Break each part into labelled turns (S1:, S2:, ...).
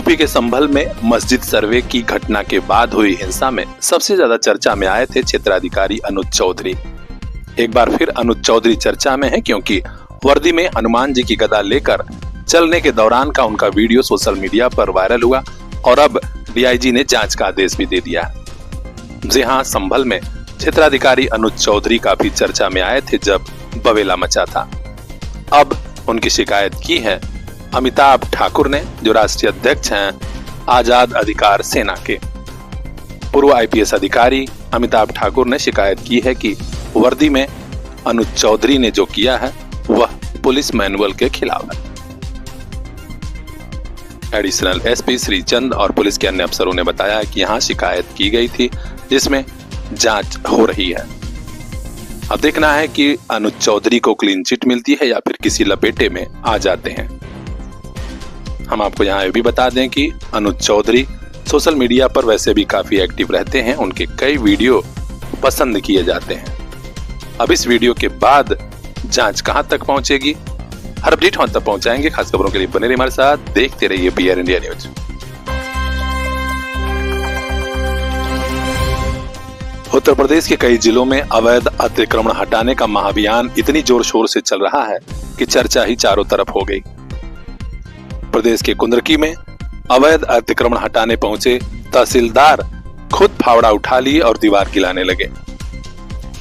S1: UP के संभल में मस्जिद सर्वे की घटना के बाद हुई हिंसा में सबसे ज्यादा चर्चा में आए थे क्षेत्राधिकारी अनुज चौधरी। एक बार फिर अनुज चौधरी चर्चा में है क्योंकि वर्दी में हनुमान जी की गदा लेकर चलने के दौरान का उनका वीडियो सोशल मीडिया पर वायरल हुआ और अब डीआईजी ने जांच का आदेश भी दे दिया। जी हां, संभल में क्षेत्राधिकारी अनुज चौधरी काफी चर्चा में आए थे जब बवेला मचा था। अब उनकी शिकायत की है अमिताभ ठाकुर ने, जो राष्ट्रीय अध्यक्ष हैं आजाद अधिकार सेना के। पूर्व आईपीएस अधिकारी अमिताभ ठाकुर ने शिकायत की है कि वर्दी में अनुज चौधरी ने जो किया है वह पुलिस मैनुअल के खिलाफ है। एडिशनल एसपी श्रीचंद और पुलिस के अन्य अफसरों ने बताया कि यहां शिकायत की गई थी जिसमें जांच हो रही है। अब देखना है कि अनुज चौधरी को क्लीन चिट मिलती है या फिर किसी लपेटे में आ जाते हैं। हम आपको यहाँ ये भी बता दें कि अनुज चौधरी सोशल मीडिया पर वैसे भी काफी एक्टिव रहते हैं, उनके कई वीडियो पसंद किए जाते हैं। अब इस वीडियो के बाद जांच कहां तक पहुंचेगी, हर अपडेट हम तक पहुंचाएंगे। खास खबरों के लिए बने रहिए हमारे साथ, देखते रहिए PR India news. Uttar Pradesh के कई जिलों में अवैध अतिक्रमण हटाने का महाअभियान इतनी जोर शोर से चल रहा है कि चर्चा ही चारों तरफ हो गई। प्रदेश के कुंदरकी में अवैध अतिक्रमण हटाने पहुंचे तहसीलदार खुद फावड़ा उठा लिए और दीवार गिराने लगे।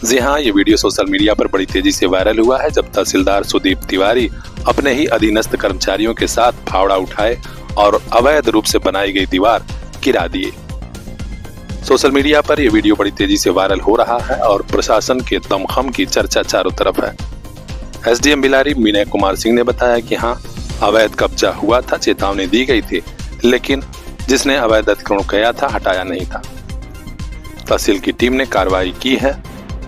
S1: जी हां, ये वीडियो सोशल मीडिया पर बड़ी तेजी से वायरल हुआ है जब तहसीलदार सुदीप तिवारी अपने ही अधीनस्थ कर्मचारियों के साथ फावड़ा उठाए और अवैध रूप से बनाई गई दीवार गिरा दिए। सोशल मीडिया पर यह वीडियो बड़ी तेजी से वायरल हो रहा है और प्रशासन के दमखम की चर्चा चारों तरफ है। एसडीएम बिलारी विनय कुमार सिंह ने बताया कि हाँ, अवैध कब्जा हुआ था, चेतावनी दी गई थी, लेकिन जिसने अवैध अतिक्रमण किया था हटाया नहीं था। तहसील की टीम ने कार्रवाई की है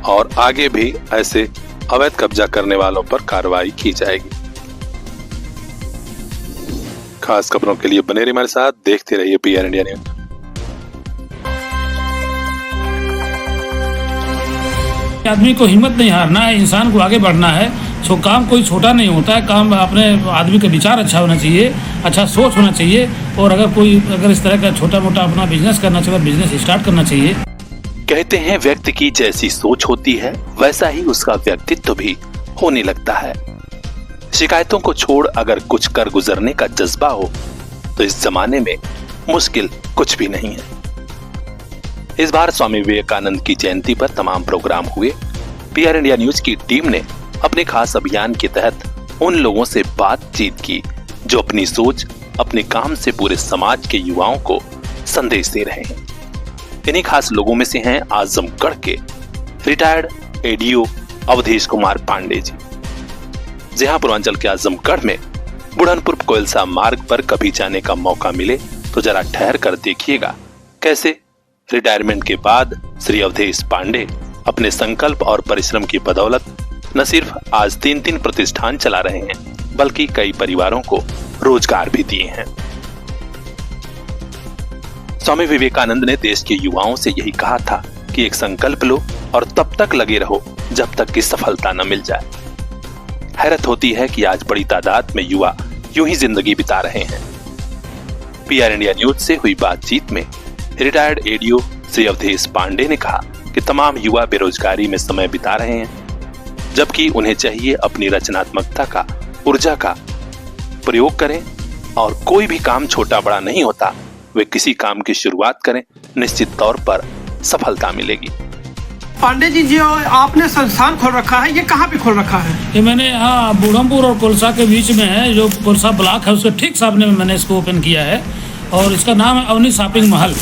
S1: और आगे भी ऐसे अवैध कब्जा करने वालों पर कार्रवाई की जाएगी। खास खबरों के लिए बने रहिए हमारे साथ, देखते रहिए पीआर इंडिया न्यूज।
S2: आदमी को हिम्मत नहीं हारना है, इंसान को आगे बढ़ना है। सो काम कोई छोटा नहीं होता है, काम अपने आदमी का विचार अच्छा होना चाहिए, अच्छा सोच होना चाहिए। और अगर इस तरह का छोटा मोटा अपना बिजनेस करना चाहिए, बिजनेस स्टार्ट करना चाहिए।
S1: कहते हैं व्यक्ति की जैसी सोच होती है वैसा ही उसका व्यक्तित्व भी होने लगता है। शिकायतों को छोड़ अगर कुछ कर गुजरने का जज्बा हो तो इस जमाने में मुश्किल कुछ भी नहीं है। इस बार स्वामी विवेकानंद की जयंती पर तमाम प्रोग्राम हुए। पीआर इंडिया न्यूज की टीम ने अपने खास अभियान के तहत उन लोगों से बातचीत की जो अपनी सोच, अपने काम से पूरे समाज के युवाओं को संदेश दे रहे हैं। इन्हीं खास लोगों में से हैं आजमगढ़ के रिटायर्ड एडीओ अवधेश कुमार पांडे जी। जहां पूर्वांचल के आजमगढ़ में बुढ़नपुर कोयलसा मार्ग पर कभी जाने का मौका मिले तो जरा ठहर कर देखिएगा कैसे रिटायरमेंट के बाद श्री अवधेश पांडे अपने संकल्प और परिश्रम की बदौलत न सिर्फ आज 3 प्रतिष्ठान चला रहे हैं बल्कि कई परिवारों को रोजगार भी दिए हैं। स्वामी विवेकानंद ने देश के युवाओं से यही कहा था कि एक संकल्प लो और तब तक लगे रहो जब तक कि सफलता न मिल जाए। हैरत होती है कि आज बड़ी तादाद में युवा यूं ही जिंदगी बिता रहे हैं। पीआर इंडिया न्यूज से हुई बातचीत में रिटायर्ड एडीओ श्री अवधेश पांडे ने कहा कि तमाम युवा बेरोजगारी में समय बिता रहे हैं, जबकि उन्हें चाहिए अपनी रचनात्मकता का, ऊर्जा का प्रयोग करें और कोई भी काम छोटा बड़ा नहीं होता। वे किसी काम की शुरुआत करें, निश्चित तौर पर सफलता मिलेगी।
S3: पांडे जी, जो आपने संस्थान खोल रखा है, ये कहाँ पे खोल रखा है?
S2: ये मैंने यहाँ बुढ़नपुर और कोलसा के बीच में है, जो कोलसा ब्लॉक है उसके ठीक सामने में मैंने इसको ओपन किया है और इसका नाम है अवनी शॉपिंग महल।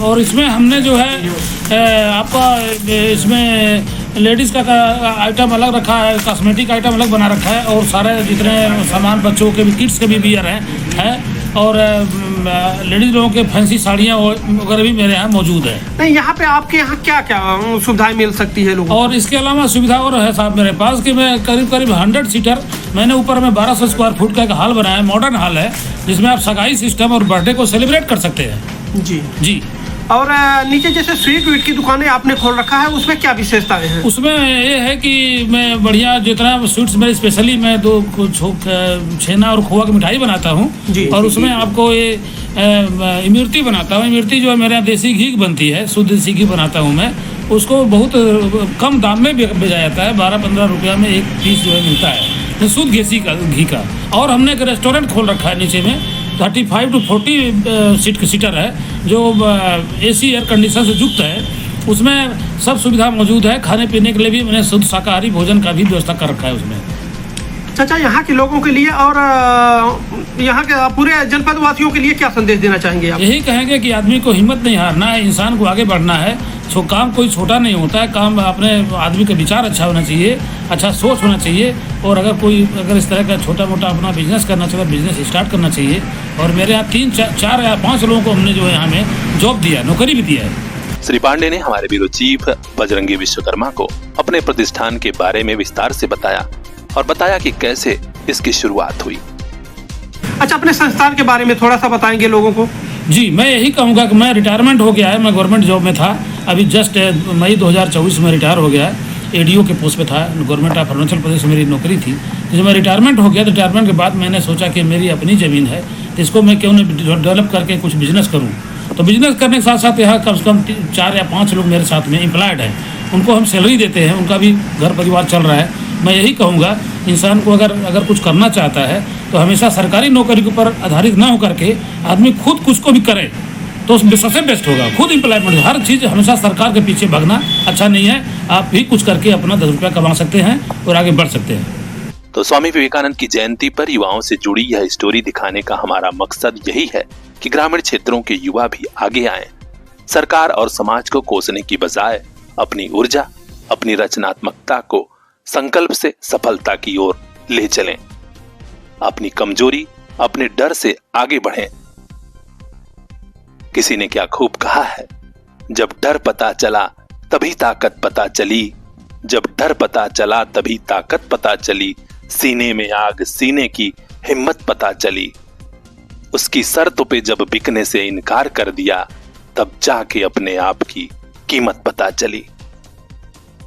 S2: और इसमें हमने जो है आपका इसमें लेडीज का आइटम अलग रखा है, कॉस्मेटिक आइटम अलग बना रखा है और सारे जितने सामान बच्चों के भी, किड्स के भी बियर हैं और लेडीज लोगों के फैंसी साड़ियाँ वगैरह भी मेरे यहाँ मौजूद है।
S3: नहीं, यहाँ पे आपके यहाँ क्या क्या सुविधाएं मिल सकती है लोगों?
S2: और इसके अलावा सुविधा और है साहब मेरे पास कि मैं करीब 100 सीटर, मैंने ऊपर में 1200 स्क्वायर फुट का एक हॉल बनाया है, मॉडर्न हॉल है, जिसमें आप सगाई सिस्टम और बर्थडे को सेलिब्रेट कर सकते हैं।
S3: जी। और नीचे जैसे स्वीट वीट की दुकानें आपने खोल रखा है, उसमें क्या विशेषताएं हैं?
S2: उसमें ये है कि मैं बढ़िया जितना स्वीट्स में स्पेशली मैं तो कुछ छेना और खोआ की मिठाई बनाता हूँ। और उसमें आपको ये इमरती बनाता हूँ। इमरती जो है मेरे यहाँ देसी घी की बनती है, शुद्ध देसी घी बनाता हूँ मैं। उसको बहुत कम दाम में बेचा जाता है, 12-15 रुपया में एक पीस जो है मिलता है शुद्ध देसी का घी का। और हमने एक रेस्टोरेंट खोल रखा है नीचे में, 35 to 40 सीटर है, जो AC एयर कंडीशन से युक्त है। उसमें सब सुविधा मौजूद है। खाने पीने के लिए भी मैंने शुद्ध शाकाहारी भोजन का भी व्यवस्था कर रखा है उसमें।
S3: चाचा, यहाँ के लोगों के लिए और यहाँ के पूरे जनपद वासियों के लिए क्या संदेश देना चाहेंगे आप?
S2: यही कहेंगे कि आदमी को हिम्मत नहीं हारना है, इंसान को आगे बढ़ना है। काम कोई छोटा नहीं होता है, काम अपने आदमी का विचार अच्छा होना चाहिए, अच्छा सोच होना चाहिए। और अगर इस तरह का छोटा मोटा अपना बिजनेस करना चाहिए, बिजनेस स्टार्ट करना चाहिए। और मेरे यहाँ 3, 4 या 5 लोगों को हमने जो है यहाँ में जॉब दिया, नौकरी भी दिया है।
S1: श्री पांडे ने हमारे ब्यूरो चीफ बजरंगी विश्वकर्मा को अपने प्रतिष्ठान के बारे में विस्तार से बताया और बताया कि कैसे इसकी शुरुआत हुई।
S3: अच्छा, अपने संस्थान के बारे में थोड़ा सा बताएंगे लोगों को?
S2: जी, मैं यही कहूँगा कि मैं रिटायरमेंट हो गया है। मैं गवर्नमेंट जॉब में था, अभी जस्ट मई 2024 में रिटायर हो गया है। ADO के पोस्ट पे था, गवर्नमेंट ऑफ अरुणाचल प्रदेश में मेरी नौकरी थी। जब मैं रिटायरमेंट हो गया, तो रिटायरमेंट के बाद मैंने सोचा कि मेरी अपनी ज़मीन है, इसको मैं क्यों नहीं डेवलप करके कुछ बिजनेस करूँ। तो बिजनेस करने के साथ साथ यहाँ कम से कम 4 या 5 लोग मेरे साथ में एम्प्लॉयड हैं, उनको हम सैलरी देते हैं, उनका भी घर परिवार चल रहा है। मैं यही कहूँगा, इंसान को अगर कुछ करना चाहता है तो हमेशा सरकारी नौकरी के ऊपर आधारित ना होकर के आदमी खुद कुछ को भी करे तो सबसे बेस्ट होगा। खुद एम्प्लॉयमेंट, हर चीज़ हमेशा सरकार के पीछे भागना अच्छा नहीं है। आप भी कुछ करके अपना 10 रुपया कमा सकते हैं और आगे बढ़ सकते हैं।
S1: तो स्वामी विवेकानंद की जयंती पर युवाओं से जुड़ी यह स्टोरी दिखाने का हमारा मकसद यही है कि ग्रामीण क्षेत्रों के युवा भी आगे आएं, सरकार और समाज को कोसने की बजाय अपनी ऊर्जा, अपनी रचनात्मकता को संकल्प से सफलता की ओर ले चलें, अपनी कमजोरी, अपने डर से आगे बढ़ें। किसी ने क्या खूब कहा है, जब डर पता चला तभी ताकत पता चली, जब डर पता चला तभी ताकत पता चली, सीने में आग सीने की हिम्मत पता चली, उसकी शर्त पे जब बिकने से इनकार कर दिया तब जाके अपने आप की कीमत पता चली।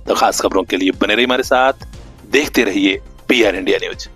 S1: तो खास खबरों के लिए बने रहिए हमारे साथ, देखते रहिए PR इंडिया न्यूज।